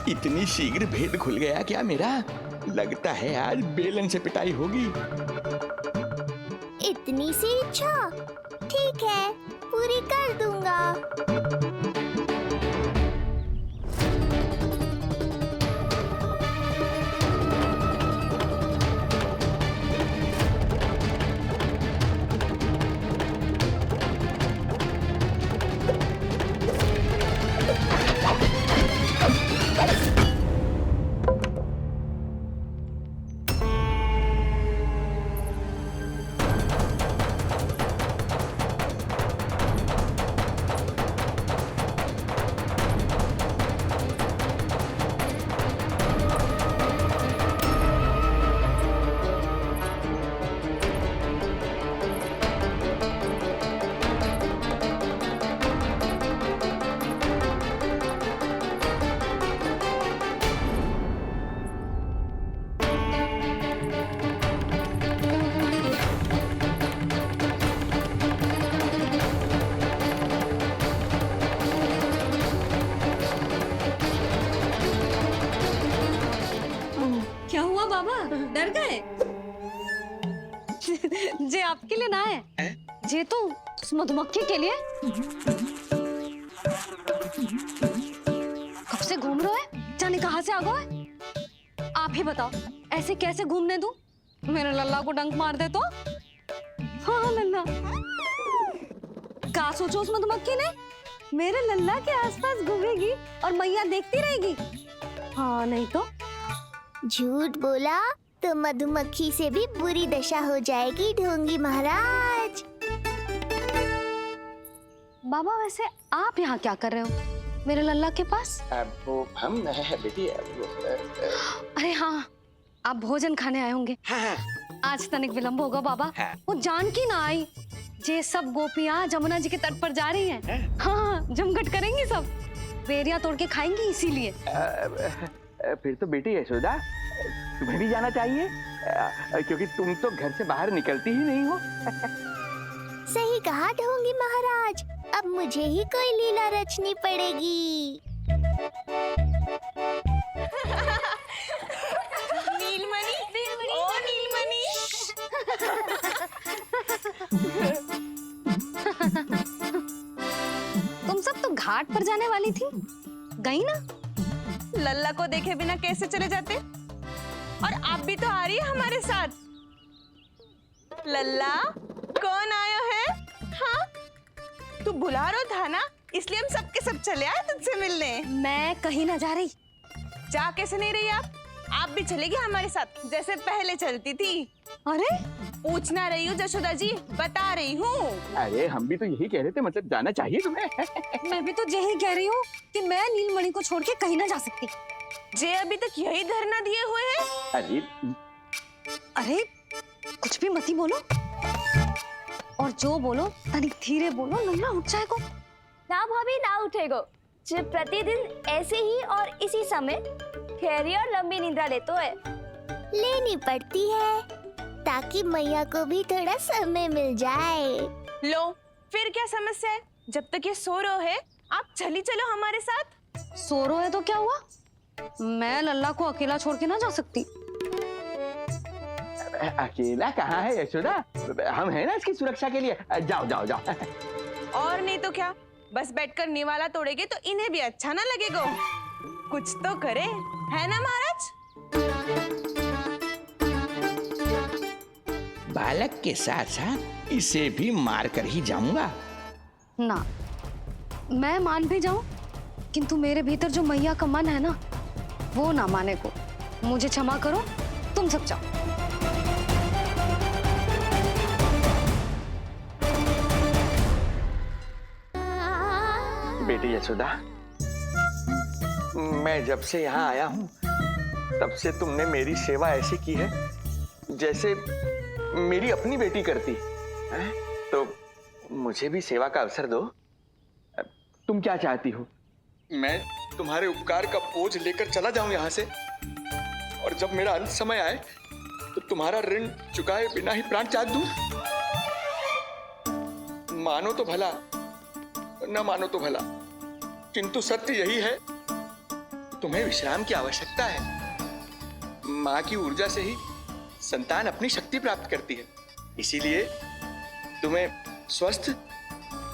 इतनी शीघ्र भेद खुल गया क्या मेरा? लगता है आज बेलन से पिटाई होगी। इतनी सी इच्छा? ठीक है, पूरी कर दूंगा। डर गए? जे आपके लिए ना है, जे तो उस मधुमक्खी के लिए। कब से घूम रहे हो? जाने कहाँ से आ गए? आप ही बताओ, ऐसे कैसे घूमने दूं? मेरे लल्ला को डंक मार दे तो? हाँ लल्ला, क्या सोचो उस मधुमक्खी ने? मेरे लल्ला के आसपास घूमेगी और मैया देखती रहेगी। हाँ नहीं तो? झूठ बोला तो मधुमक्खी से भी बुरी दशा हो जाएगी ढोंगी महाराज। बाबा वैसे आप यहाँ क्या कर रहे हो मेरे लल्ला के पास? वो हम बेटी अरे हाँ, आप भोजन खाने आए होंगे। हाँ। आज तनिक विलंब होगा बाबा। हाँ। वो जानकी ना आई, जे सब गोपियाँ जमुना जी के तट पर जा रही हैं। हाँ, जमघट करेंगी सब, बेरिया तोड़ के खाएंगी इसीलिए। फिर तो बेटी यशोदा तुम्हें भी जाना चाहिए, क्योंकि तुम तो घर से बाहर निकलती ही नहीं हो। सही कहा ढोंगी महाराज, अब मुझे ही कोई लीला रचनी पड़ेगी। नीलमणि, ओ नीलमणि। तुम सब तो घाट पर जाने वाली थी, गई ना? लल्ला को देखे बिना कैसे चले जाते? और आप भी तो आ रही है हमारे साथ। लल्ला, कौन आया है? हाँ, तू बुला रहा था ना, इसलिए हम सबके सब चले आए तुझसे मिलने। मैं कहीं ना जा रही। जा कैसे नहीं रही आप भी चलेगी हमारे साथ जैसे पहले चलती थी। अरे पूछना रही हूँ जशोदा जी, बता रही हूँ। अरे हम भी तो यही कह रहे थे, मतलब जाना चाहिए तुम्हें। मैं भी तो यही कह रही हूँ कि मैं नीलमणि को छोड़ के कहीं ना जा सकती। जे अभी तक यही धरना दिए हुए हैं। अरे कुछ भी मती बोलो, और जो बोलो तनिक धीरे बोलो, लल्ला उठ जाएगा। ना भाभी ना उठेगो, जो प्रतिदिन ऐसे ही और इसी समय गहरी और लंबी निद्रा लेते है। लेनी पड़ती है ताकि मैया को भी थोड़ा समय मिल जाए। लो, फिर क्या समस्या है? जब तक ये सो रहे है, आप चली चलो हमारे साथ। सो रहे है तो क्या हुआ? मैं लल्ला को अकेला छोड़ के ना जा सकती। अकेला कहाँ है यशोदा, हम हैं ना इसकी सुरक्षा के लिए। जाओ जाओ जाओ। और नहीं तो क्या, बस बैठकर निवाला तोड़ेगे तो इन्हें भी अच्छा ना लगेगा। कुछ तो करे, है ना महाराज? बालक के साथ साथ इसे भी मार कर ही जाऊंगा। ना, मैं मान भी जाऊं, किंतु मेरे भीतर जो मैया का मन है ना, वो ना माने को। मुझे क्षमा करो, तुम सब जाओ। बेटी यशोदा, मैं जब से यहाँ आया हूँ तब से तुमने मेरी सेवा ऐसी की है जैसे मेरी अपनी बेटी करती है। तो मुझे भी सेवा का अवसर दो। तुम क्या चाहती हो? मैं तुम्हारे उपकार का बोझ लेकर चला जाऊं यहाँ से, और जब मेरा अंत समय आए तो तुम्हारा ऋण चुकाए बिना ही प्राण त्याग दूं? मानो तो भला, न मानो तो भला, किंतु सत्य यही है तुम्हें विश्राम की आवश्यकता है। माँ की ऊर्जा से ही संतान अपनी शक्ति प्राप्त करती है। इसीलिए तुम्हें स्वस्थ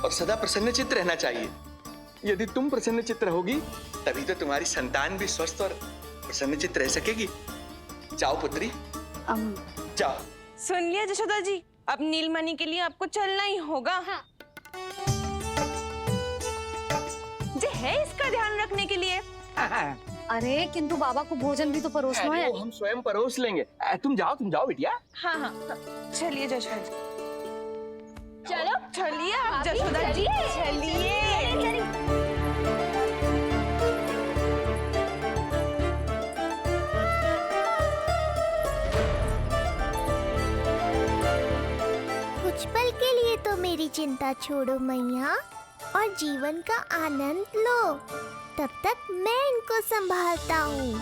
और सदा प्रसन्नचित्त रहना चाहिए। यदि तुम प्रसन्नचित्त रहोगी तभी तो तुम्हारी संतान भी स्वस्थ और प्रसन्नचित्त रह सकेगी। जाओ पुत्री, जाओ। सुन लिया जशोदा जी, अब नीलमणि के लिए आपको चलना ही होगा। हाँ। जे है इसका ध्यान रखने के लिए। अरे किंतु बाबा को भोजन भी तो परोसना अरे है। वो हम स्वयं परोस लेंगे। तुम जाओ बिटिया। हाँ हाँ, चलिए जशोदा जी। चलो चलिए आप भाभी, जशोदा जी, चलिए। कुछ पल के लिए तो मेरी चिंता छोड़ो मैया और जीवन का आनंद लो। तब तक मैं इनको संभालता हूँ।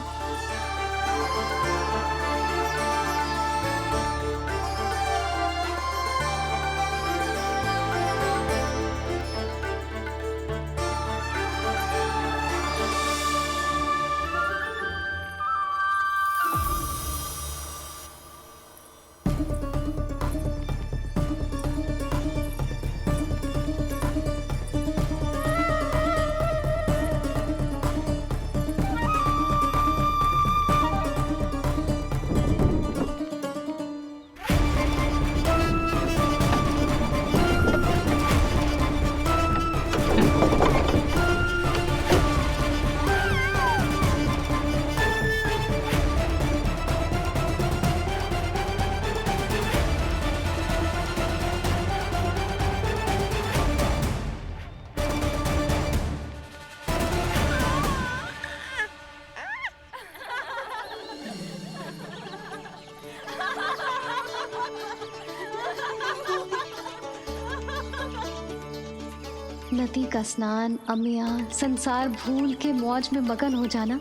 नदी का स्नान, अमिया, संसार भूल के मौज में मगन हो जाना,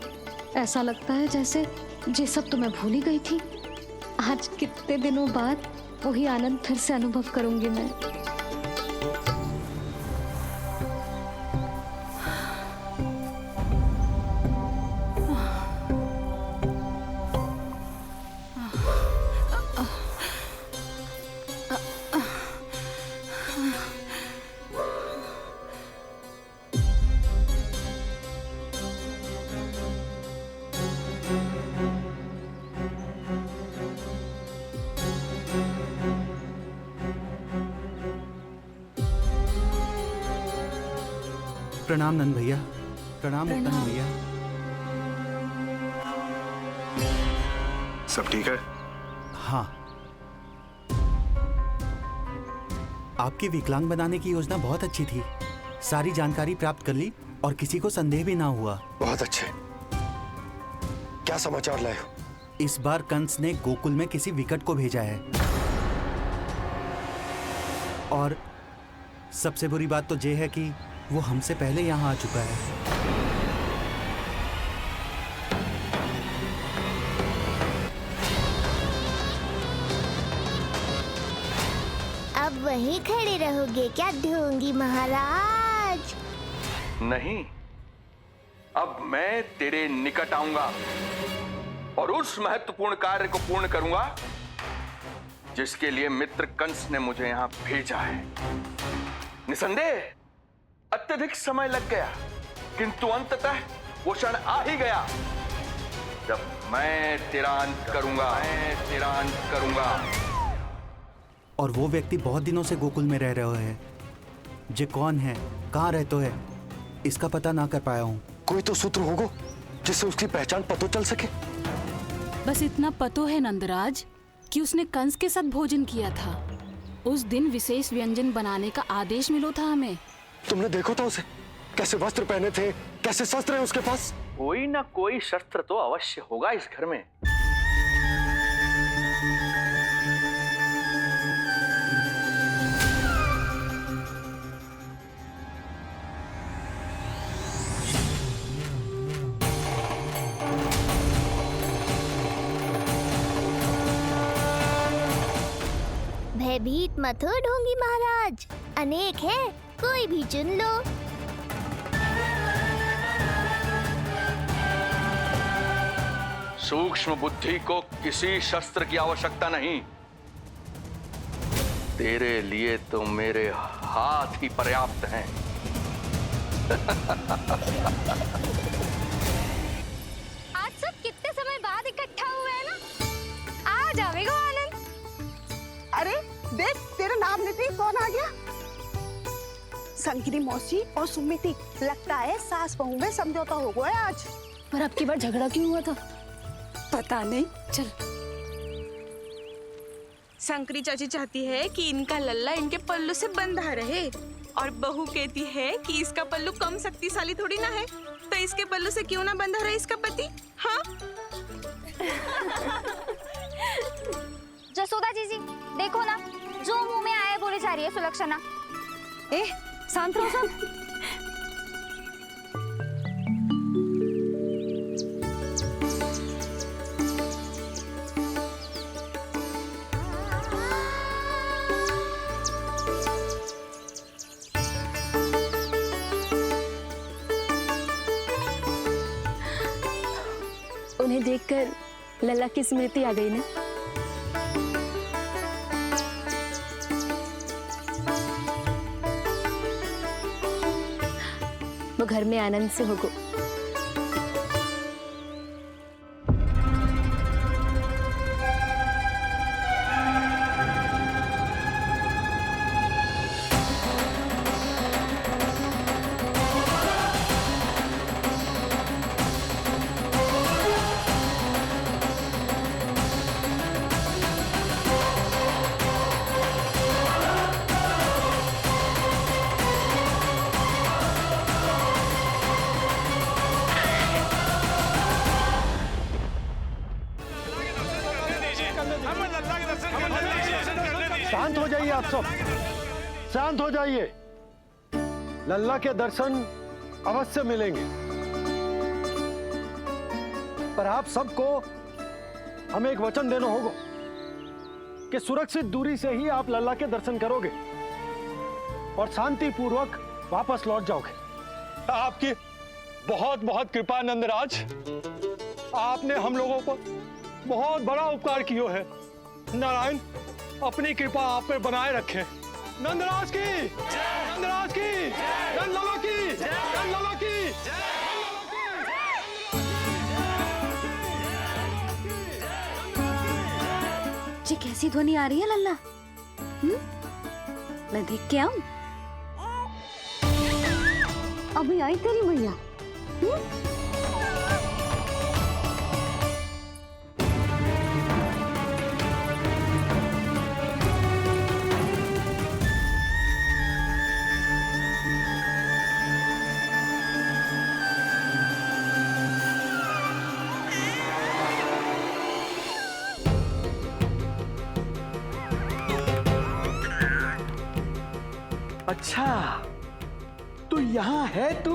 ऐसा लगता है जैसे ये सब तो मैं भूल ही गई थी। आज कितने दिनों बाद वही आनंद फिर से अनुभव करूंगी मैं। प्रणाम नंद भैया। प्रणाम उत्तम भैया। सब ठीक है? हाँ, आपकी विकलांग बनाने की योजना बहुत अच्छी थी। सारी जानकारी प्राप्त कर ली और किसी को संदेह भी ना हुआ। बहुत अच्छे। क्या समाचार लाए हो? इस बार कंस ने गोकुल में किसी विकट को भेजा है और सबसे बुरी बात तो ये है कि वो हमसे पहले यहाँ आ चुका है। अब वहीं खड़े रहोगे क्या ढोंगी महाराज? नहीं, अब मैं तेरे निकट आऊंगा और उस महत्वपूर्ण कार्य को पूर्ण करूंगा जिसके लिए मित्र कंस ने मुझे यहां भेजा है। निसंदेह अत्यधिक समय लग गया, किंतु अंततः वो क्षण आ ही गया जब मैं तेरा अंत करूंगा। और वो व्यक्ति बहुत दिनों से गोकुल में रह रहे हैं। जे कौन है, कहाँ रहते है, इसका पता ना कर पाया हूँ। कोई तो सूत्र होगा जिससे उसकी पहचान पता चल सके। बस इतना पतो है नंदराज कि उसने कंस के साथ भोजन किया था। उस दिन विशेष व्यंजन बनाने का आदेश मिलो था हमें। तुमने देखो था उसे, कैसे वस्त्र पहने थे, कैसे शस्त्र है उसके पास। कोई ना कोई शस्त्र तो अवश्य होगा इस घर में। भयभीत मत हो ढोंगी महाराज, अनेक है, कोई भी चुन लो। सूक्ष्म बुद्धि को किसी शस्त्र की आवश्यकता नहीं। तेरे लिए तो मेरे हाथ ही पर्याप्त हैं। आज सब कितने समय बाद इकट्ठा हुए हैं ना, आ जाएगा आनंद। अरे देख, तेरे नाम लेते ही कौन आ गया? संगिनी मौसी और सुमिति, लगता है सास बहू में समझौता हो गया आज। पर अब की बार झगड़ा क्यों हुआ था? पता नहीं। चल शंकरी चाची चाहती है कि इनका लल्ला इनके पल्लू से बंधा रहे, और बहू कहती है कि इसका पल्लू कम शक्तिशाली थोड़ी ना है, तो इसके पल्लू से क्यों ना बंधा रहे इसका पति। हाँ जसोदा जीजी, देखो ना, जो मुंह में आए बोले जा रही है सुलक्षणा। ए शांत रहो सब। उन्हें देखकर लल्ला की स्मृति आ गई ना। वो घर में आनंद से होगो। शांत हो जाइए आप सब, शांत हो जाइए। लल्ला के दर्शन अवश्य मिलेंगे, पर आप सबको हमें एक वचन देना होगा कि सुरक्षित दूरी से ही आप लल्ला के दर्शन करोगे और शांति पूर्वक वापस लौट जाओगे। आपकी बहुत बहुत कृपा नंदराज, आपने हम लोगों पर बहुत बड़ा उपकार किया है। नारायण अपनी कृपा आप पर बनाए रखे। नंदराज की, नंदराज की, नंदलाला की, नंदलाला की। जी कैसी ध्वनि आ रही है लल्ला? मैं देख के आऊं? अभी आई तेरी मैया। अच्छा, तो यहाँ है तू।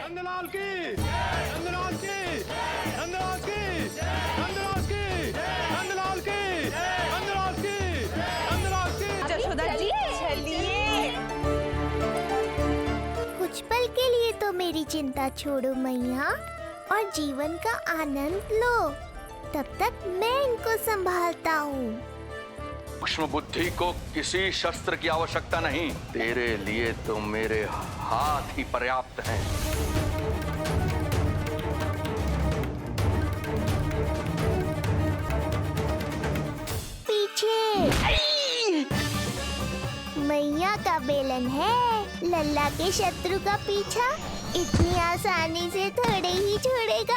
नंदलाल की, नंदलाल की, नंदलाल की, नंदलाल की, नंदलाल की, नंदलाल की, नंदलाल की। जशोदा जी चलिए। कुछ पल के लिए तो मेरी चिंता छोड़ो मैया और जीवन का आनंद लो। तब तक मैं इनको संभालता हूँ। सूक्ष्म बुद्धि को किसी शस्त्र की आवश्यकता नहीं। तेरे लिए तो मेरे हाथ ही पर्याप्त हैं। पीछे मैया का बेलन है, लल्ला के शत्रु का पीछा इतनी आसानी से थोड़े ही छोड़ेगा।